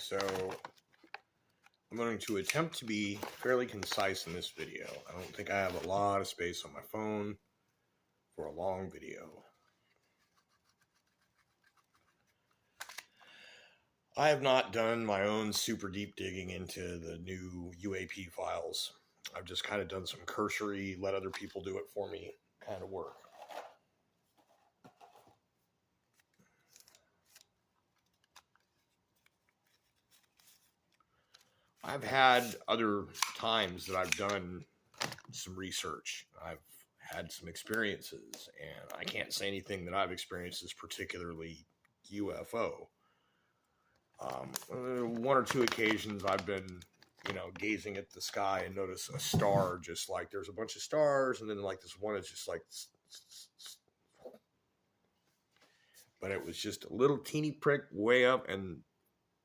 So I'm going to attempt to be fairly concise in this video. I don't think I have a lot of space on my phone for a long video. I have not done my own super deep digging into the new UAP files. I've just kind of done some cursory, let other people do it for me kind of work. I've had other times that I've done some research. I've had some experiences, and I can't say anything that I've experienced is particularly UFO. One or two occasions I've been, gazing at the sky and notice a star, just like there's a bunch of stars, and then like this one is just like, but it was just a little teeny prick way up, and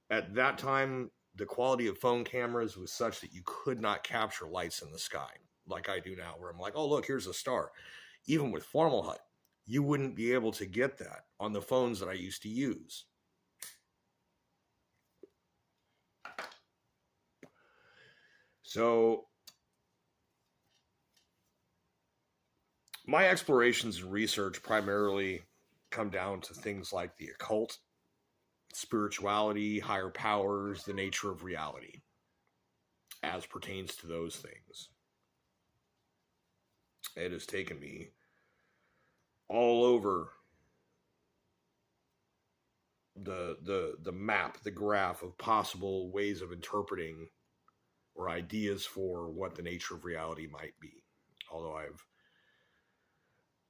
at that time, the quality of phone cameras was such that you could not capture lights in the sky like I do now, where I'm like, oh, look, here's a star. Even with Fomalhaut, you wouldn't be able to get that on the phones that I used to use. So my explorations and research primarily come down to things like the occult, spirituality, higher powers, the nature of reality, as pertains to those things. It has taken me all over the map, the graph of possible ways of interpreting or ideas for what the nature of reality might be. Although I've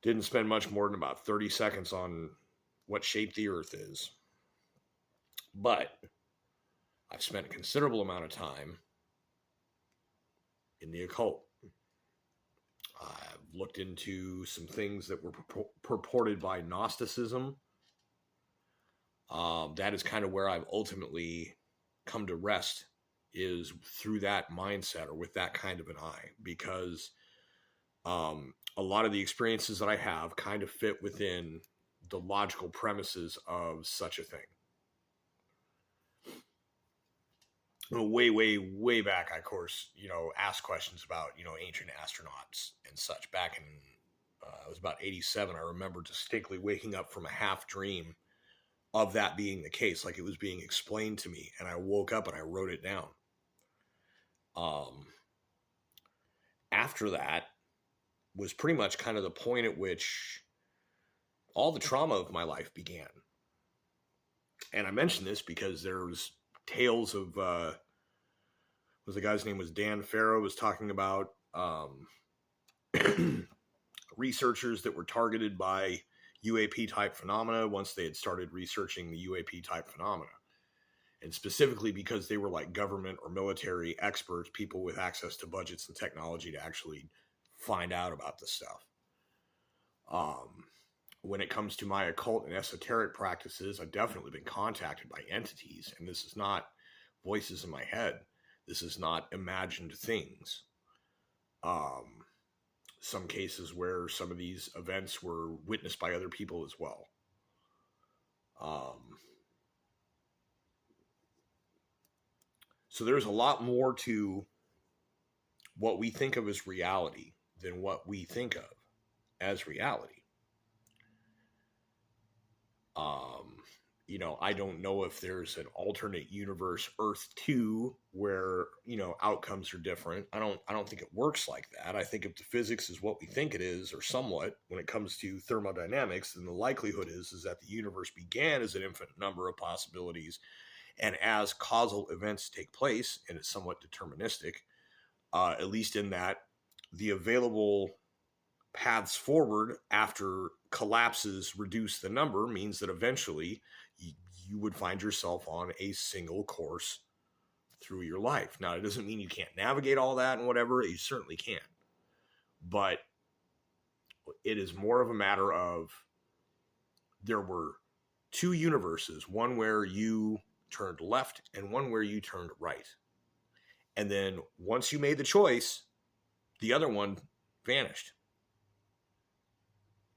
didn't spend much more than about 30 seconds on what shape the Earth is. But I've spent a considerable amount of time in the occult. I've looked into some things that were purported by Gnosticism. That is kind of where I've ultimately come to rest, is through that mindset or with that kind of an eye, because a lot of the experiences that I have kind of fit within the logical premises of such a thing. Way back, I, of course, asked questions about, ancient astronauts and such. Back in, it was about 87, I remember distinctly waking up from a half dream of that being the case, like it was being explained to me, and I woke up and I wrote it down. After that was pretty much kind of the point at which all the trauma of my life began. And I mention this because there's tales of, was the guy's name was Dan Farrow, was talking about researchers that were targeted by UAP type phenomena once they had started researching the UAP type phenomena. And specifically because they were like government or military experts, people with access to budgets and technology to actually find out about this stuff. When it comes to my occult and esoteric practices, I've definitely been contacted by entities, and this is not voices in my head. This is not imagined things. Some cases where some of these events were witnessed by other people as well. So there's a lot more to what we think of as reality than what we think of as reality. I don't know if there's an alternate universe, Earth 2, where, outcomes are different. I don't think it works like that. I think if the physics is what we think it is, or somewhat, when it comes to thermodynamics, then the likelihood is that the universe began as an infinite number of possibilities. And as causal events take place, and it's somewhat deterministic, at least in that the available paths forward after collapses reduce the number, means that eventually you would find yourself on a single course through your life. Now, it doesn't mean you can't navigate all that and whatever. You certainly can. But it is more of a matter of, there were two universes, one where you turned left and one where you turned right. And then once you made the choice, the other one vanished.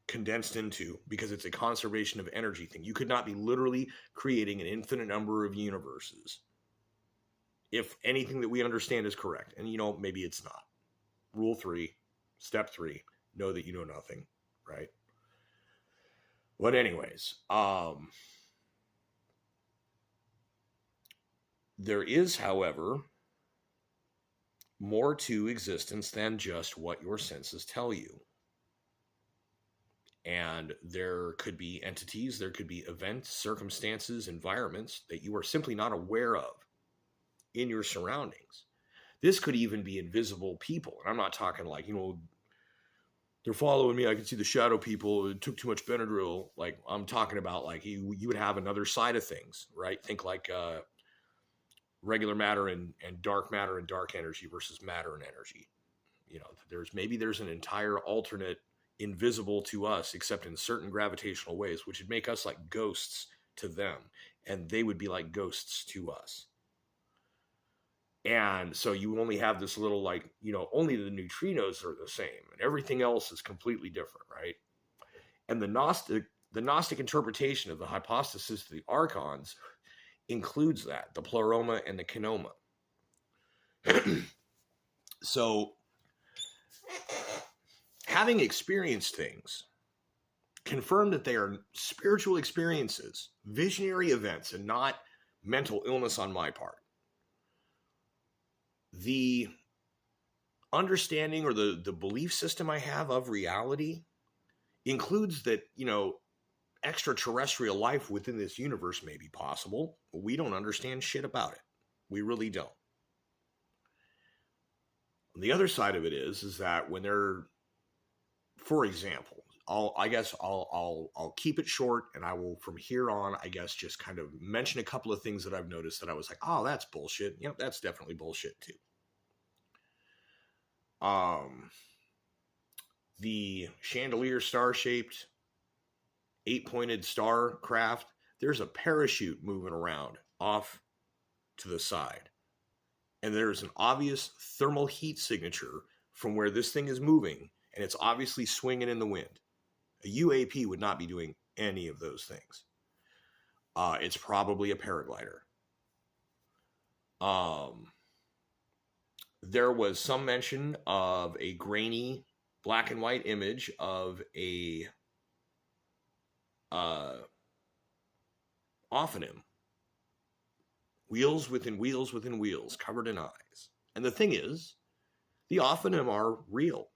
Condensed into, because it's a conservation of energy thing. You could not be literally creating an infinite number of universes if anything that we understand is correct. And, maybe it's not. Rule 3, step 3, know that you know nothing, right? But anyways, there is, however, more to existence than just what your senses tell you. And there could be entities, there could be events, circumstances, environments that you are simply not aware of in your surroundings. This could even be invisible people. And I'm not talking like, they're following me, I can see the shadow people, it took too much Benadryl. Like, I'm talking about like you would have another side of things, right? Think like regular matter and dark matter and dark energy versus matter and energy. There's an entire alternate invisible to us, except in certain gravitational ways, which would make us like ghosts to them, and they would be like ghosts to us. And so you only have this little, like, only the neutrinos are the same, and everything else is completely different, right? And the Gnostic interpretation of the hypostasis of the archons includes that, the pleroma and the kenoma. So, having experienced things, confirm that they are spiritual experiences, visionary events, and not mental illness on my part. The understanding or the belief system I have of reality includes that, extraterrestrial life within this universe may be possible, but we don't understand shit about it. We really don't. The other side of it is that when they're, for example, I'll keep it short, and I will from here on, I guess, just kind of mention a couple of things that I've noticed that I was like, oh, that's bullshit. Yep, that's definitely bullshit too. The chandelier star-shaped 8-pointed star craft, there's a parachute moving around off to the side. And there's an obvious thermal heat signature from where this thing is moving, and it's obviously swinging in the wind. A UAP would not be doing any of those things. It's probably a paraglider. There was some mention of a grainy black and white image of a ophonym. Wheels within wheels within wheels, covered in eyes. And the thing is, the ophonym are real.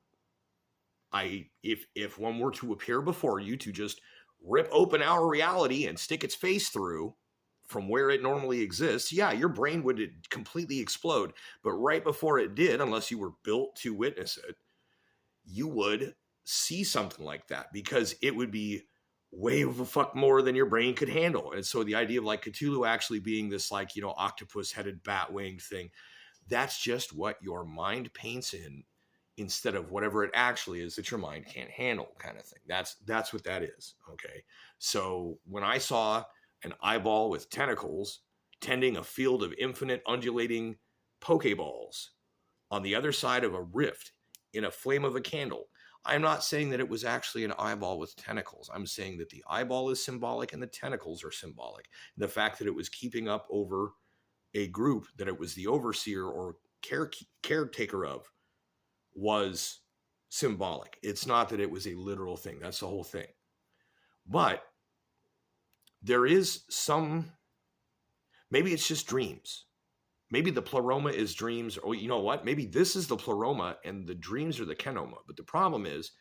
If one were to appear before you to just rip open our reality and stick its face through from where it normally exists, yeah, your brain would completely explode. But right before it did, unless you were built to witness it, you would see something like that, because it would be way the fuck more than your brain could handle. And so the idea of like Cthulhu actually being this like, octopus headed bat winged thing, that's just what your mind paints in instead of whatever it actually is that your mind can't handle, kind of thing. That's what that is. Okay. So when I saw an eyeball with tentacles tending a field of infinite undulating pokeballs on the other side of a rift in a flame of a candle, I'm not saying that it was actually an eyeball with tentacles. I'm saying that the eyeball is symbolic and the tentacles are symbolic. The fact that it was keeping up over a group that it was the overseer or caretaker of was symbolic. It's not that it was a literal thing. That's the whole thing. But there is some, maybe it's just dreams. Maybe the pleroma is dreams, or you know what? Maybe this is the pleroma and the dreams are the kenoma. But the problem is,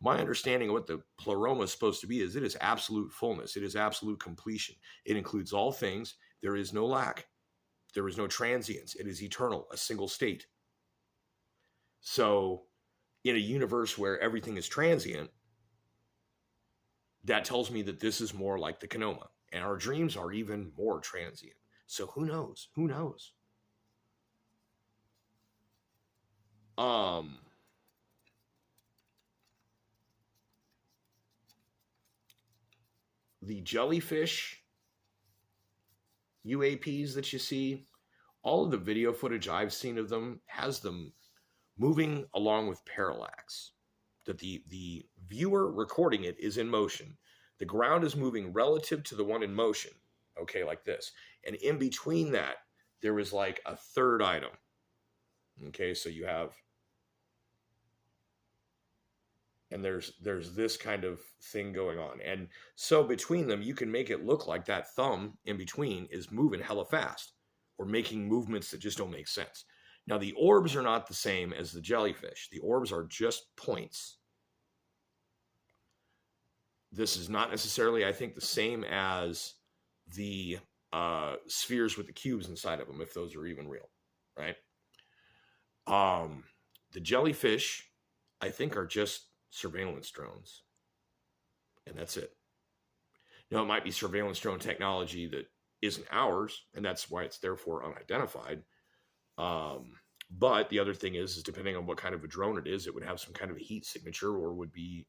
my understanding of what the pleroma is supposed to be is it is absolute fullness. It is absolute completion. It includes all things. There is no lack. There is no transience. It is eternal, a single state. So in a universe where everything is transient, that tells me that this is more like the kenoma. And our dreams are even more transient. So who knows? Who knows? The jellyfish UAPs that you see, all of the video footage I've seen of them has them moving along with parallax. That the viewer recording it is in motion. The ground is moving relative to the one in motion. Okay, like this. And in between that, there was like a third item. Okay, so you have, and there's this kind of thing going on. And so between them, you can make it look like that thumb in between is moving hella fast or making movements that just don't make sense. Now, the orbs are not the same as the jellyfish. The orbs are just points. This is not necessarily, I think, the same as the spheres with the cubes inside of them, if those are even real, right? The jellyfish, I think, are just surveillance drones, and that's it. Now, it might be surveillance drone technology that isn't ours, and that's why it's therefore unidentified. But the other thing is depending on what kind of a drone it is, it would have some kind of a heat signature, or would be,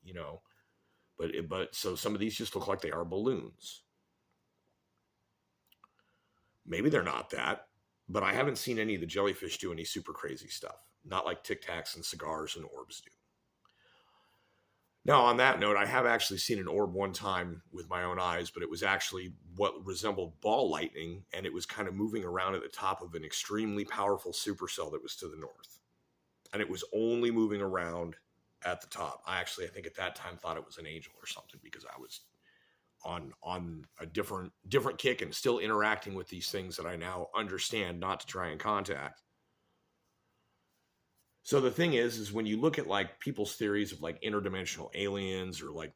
but so some of these just look like they are balloons. Maybe they're not that, but I haven't seen any of the jellyfish do any super crazy stuff. Not like Tic Tacs and cigars and orbs do. Now, on that note, I have actually seen an orb one time with my own eyes, but it was actually what resembled ball lightning, and it was kind of moving around at the top of an extremely powerful supercell that was to the north. And it was only moving around at the top. I think at that time thought it was an angel or something, because I was on a different kick and still interacting with these things that I now understand not to try and contact. So the thing is when you look at like people's theories of like interdimensional aliens, or like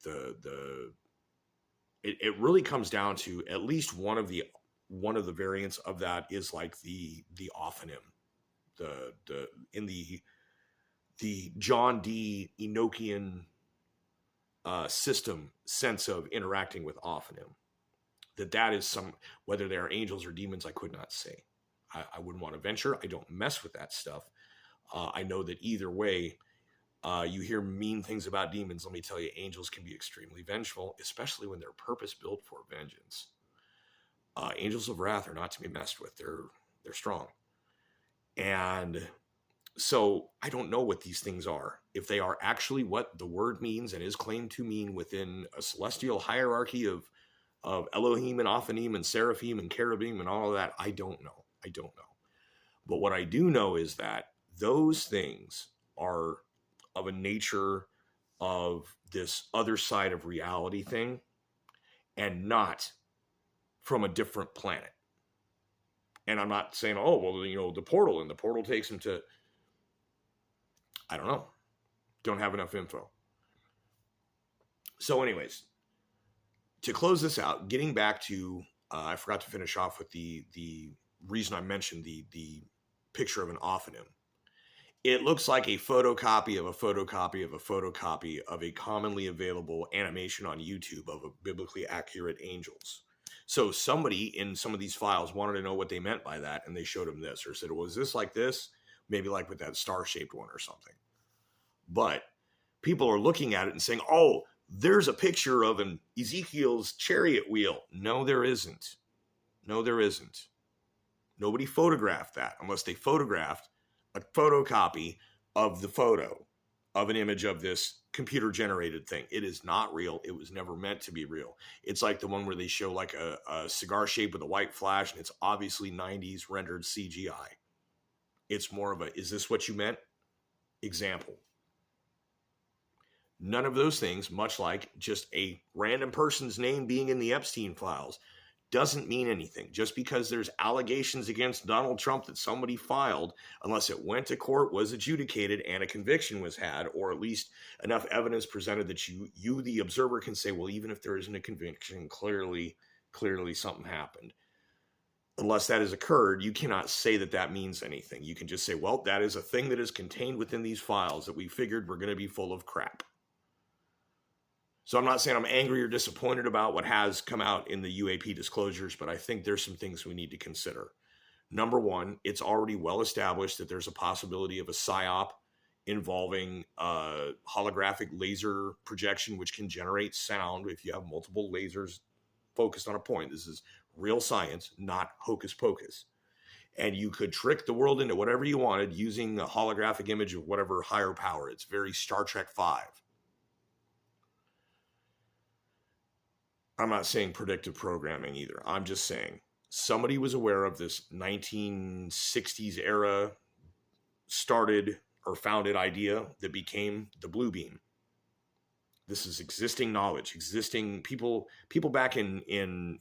it really comes down to at least one of the variants of that is like the Ophanim, in the John D. Enochian system sense of interacting with Ophanim. That is some, whether they are angels or demons, I could not say. I wouldn't want to venture. I don't mess with that stuff. I know that either way, you hear mean things about demons. Let me tell you, angels can be extremely vengeful, especially when they're purpose-built for vengeance. Angels of wrath are not to be messed with. They're strong. And so I don't know what these things are. If they are actually what the word means and is claimed to mean within a celestial hierarchy of Elohim and Ophanim and Seraphim and Cherubim and all of that, I don't know. But what I do know is that those things are of a nature of this other side of reality thing, and not from a different planet. And I'm not saying, oh, well, the portal takes him to, I don't know. Don't have enough info. So anyways, to close this out, getting back to, I forgot to finish off with the reason I mentioned the picture of an Ophanim. It looks like a photocopy of a photocopy of a photocopy of a commonly available animation on YouTube of a biblically accurate angels. So somebody in some of these files wanted to know what they meant by that, and they showed him this, or said, was this like this? Maybe like with that star-shaped one or something. But people are looking at it and saying, oh, there's a picture of an Ezekiel's chariot wheel. No, there isn't. Nobody photographed that, unless they photographed a photocopy of the photo of an image of this computer generated thing. It is not real. It was never meant to be real. It's like the one where they show like a cigar shape with a white flash, and it's obviously 90s rendered CGI. It's more of a, is this what you meant? Example. None of those things, much like just a random person's name being in the Epstein files, doesn't mean anything. Just because there's allegations against Donald Trump that somebody filed, unless it went to court, was adjudicated, and a conviction was had, or at least enough evidence presented that you the observer, can say, well, even if there isn't a conviction, clearly something happened. Unless that has occurred, you cannot say that means anything. You can just say, well, that is a thing that is contained within these files that we figured were going to be full of crap. So I'm not saying I'm angry or disappointed about what has come out in the UAP disclosures, but I think there's some things we need to consider. Number one, it's already well established that there's a possibility of a PSYOP involving holographic laser projection, which can generate sound if you have multiple lasers focused on a point. This is real science, not hocus pocus. And you could trick the world into whatever you wanted using a holographic image of whatever higher power. It's very Star Trek V. I'm not saying predictive programming either. I'm just saying somebody was aware of this 1960s era started or founded idea that became the blue beam. This is existing knowledge, existing people back in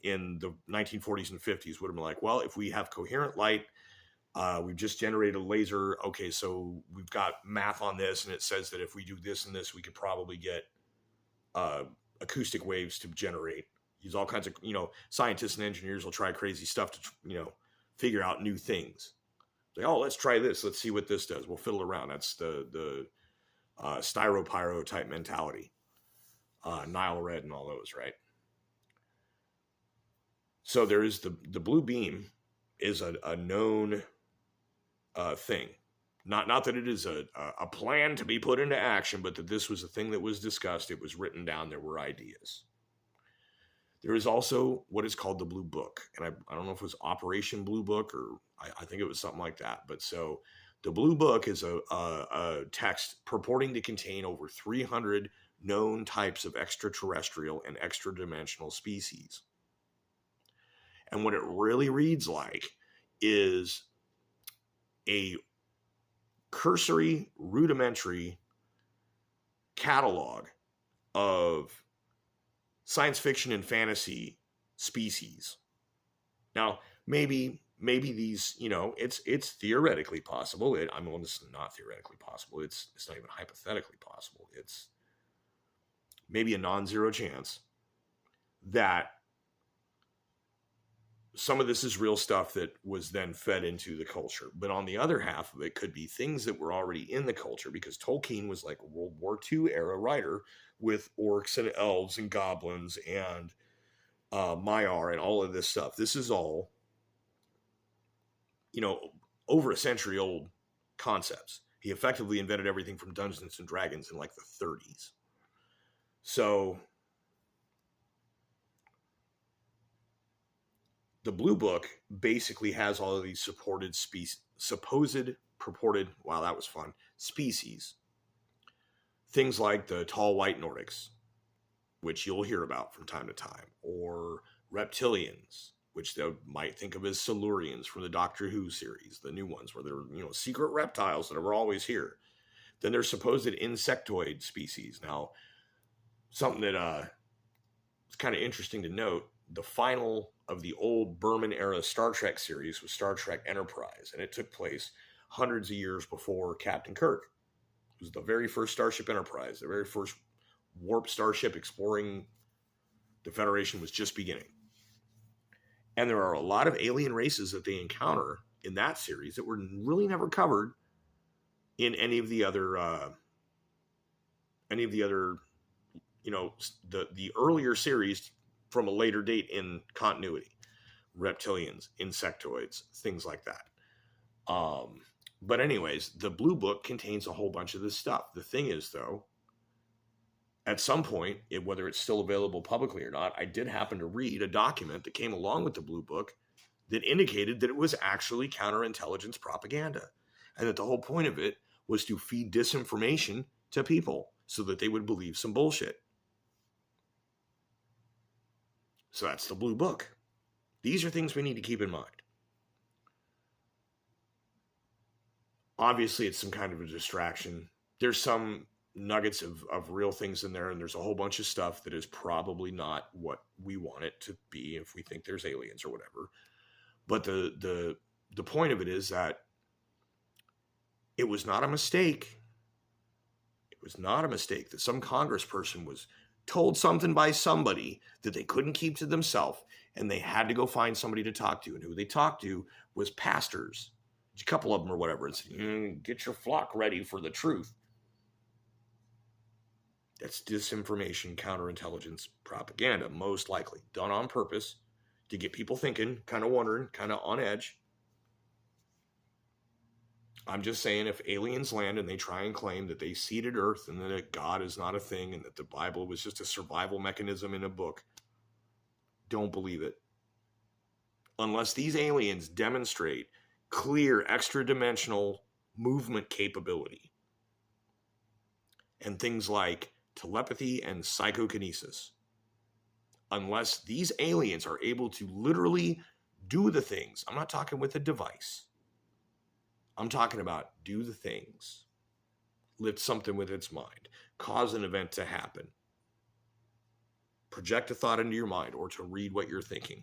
the 1940s and 50s would have been like, well, if we have coherent light, we've just generated a laser. Okay, so we've got math on this, and it says that if we do this and this, we could probably get acoustic waves to generate. Use all kinds of, scientists and engineers will try crazy stuff to, figure out new things. Like, oh, let's try this. Let's see what this does. We'll fiddle around. That's the styropyro type mentality. Nile Red and all those, right? So there is the blue beam is a known thing. Not that it is a plan to be put into action, but that this was a thing that was discussed. It was written down. There were ideas. There is also what is called the Blue Book. And I don't know if it was Operation Blue Book or I think it was something like that. But so the Blue Book is a text purporting to contain over 300 known types of extraterrestrial and extra-dimensional species. And what it really reads like is a cursory, rudimentary catalog of science fiction and fantasy species. Now, maybe these, it's theoretically possible. It's not theoretically possible. It's not even hypothetically possible. It's maybe a non-zero chance that some of this is real stuff that was then fed into the culture. But on the other half of it could be things that were already in the culture, because Tolkien was like a World War II era writer with orcs and elves and goblins and Maiar and all of this stuff. This is all, over a century old concepts. He effectively invented everything from Dungeons and Dragons in like the 30s. So the Blue Book basically has all of these supposed purported, wow, that was fun, species. Things like the tall white Nordics, which you'll hear about from time to time, or reptilians, which they might think of as Silurians from the Doctor Who series, the new ones, where they're, secret reptiles that are always here. Then there's supposed insectoid species. Now, something that is kind of interesting to note, the final of the old Berman era Star Trek series was Star Trek Enterprise, and it took place hundreds of years before Captain Kirk. It was the very first Starship Enterprise, the very first warp starship exploring the Federation was just beginning. And there are a lot of alien races that they encounter in that series that were really never covered in any of the other the earlier series from a later date in continuity. Reptilians, insectoids, things like that. But anyways, the Blue Book contains a whole bunch of this stuff. The thing is, though, at some point, whether it's still available publicly or not, I did happen to read a document that came along with the Blue Book that indicated that it was actually counterintelligence propaganda, and that the whole point of it was to feed disinformation to people so that they would believe some bullshit. So that's the Blue Book. These are things we need to keep in mind. Obviously, it's some kind of a distraction. There's some nuggets of real things in there, and there's a whole bunch of stuff that is probably not what we want it to be if we think there's aliens or whatever. But the point of it is that it was not a mistake. It was not a mistake that some congressperson was told something by somebody that they couldn't keep to themselves, and they had to go find somebody to talk to. And who they talked to was pastors, a couple of them or whatever, and said, get your flock ready for the truth. That's disinformation, counterintelligence propaganda, most likely done on purpose to get people thinking, kind of wondering, kind of on edge. I'm just saying, if aliens land and they try and claim that they seeded Earth and that God is not a thing and that the Bible was just a survival mechanism in a book, don't believe it. Unless these aliens demonstrate clear extra-dimensional movement capability and things like telepathy and psychokinesis. Unless these aliens are able to literally Do the things. I'm not talking with a device. I'm talking about do the things. Lift something with its mind. Cause an event to happen. Project a thought into your mind or to read what you're thinking.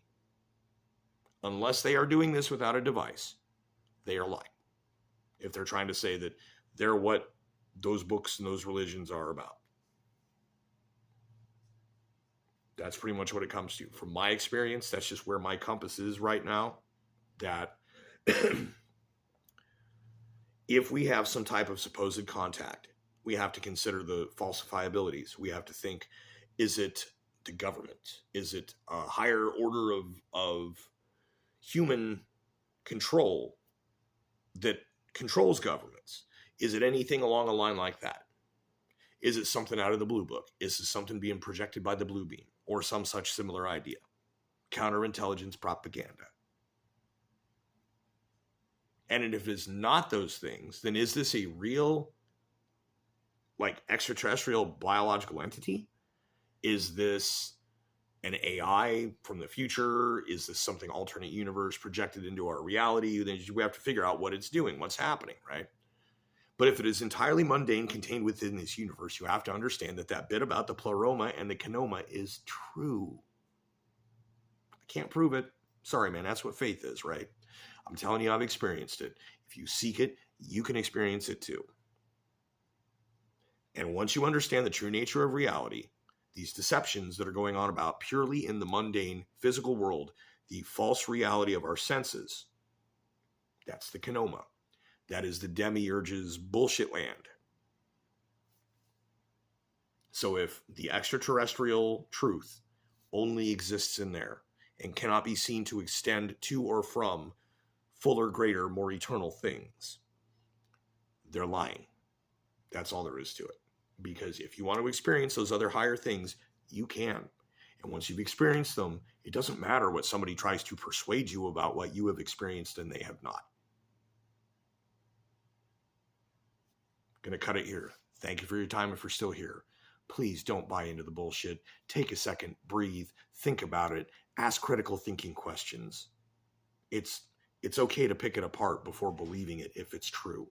Unless they are doing this without a device, they are lying. If they're trying to say that they're what those books and those religions are about. That's pretty much what it comes to. From my experience, that's just where my compass is right now. That if we have some type of supposed contact, we have to consider the falsifiabilities. We have to think, is it the government? Is it a higher order of human control that controls governments? Is it anything along a line like that? Is it something out of the blue book? Is it something being projected by the blue beam or some such similar idea? Counterintelligence propaganda. And if it's not those things, then is this a real, like, extraterrestrial biological entity? Is this an AI from the future? Is this something alternate universe projected into our reality? Then we have to figure out what it's doing, what's happening, right? But if it is entirely mundane, contained within this universe, you have to understand that that bit about the pleroma and the kenoma is true. I can't prove it. Sorry, man, that's what faith is, right? I'm telling you, I've experienced it. If you seek it, you can experience it too. And once you understand the true nature of reality, these deceptions that are going on about purely in the mundane physical world, the false reality of our senses, that's the kenoma. That is the demiurge's bullshit land. So if the extraterrestrial truth only exists in there and cannot be seen to extend to or from fuller, greater, more eternal things, they're lying. That's all there is to it. Because if you want to experience those other higher things, you can. And once you've experienced them, it doesn't matter what somebody tries to persuade you about what you have experienced and they have not. Going to cut it here. Thank you for your time if you're still here. Please don't buy into the bullshit. Take a second, breathe, think about it, ask critical thinking questions. It's okay to pick it apart before believing it if it's true.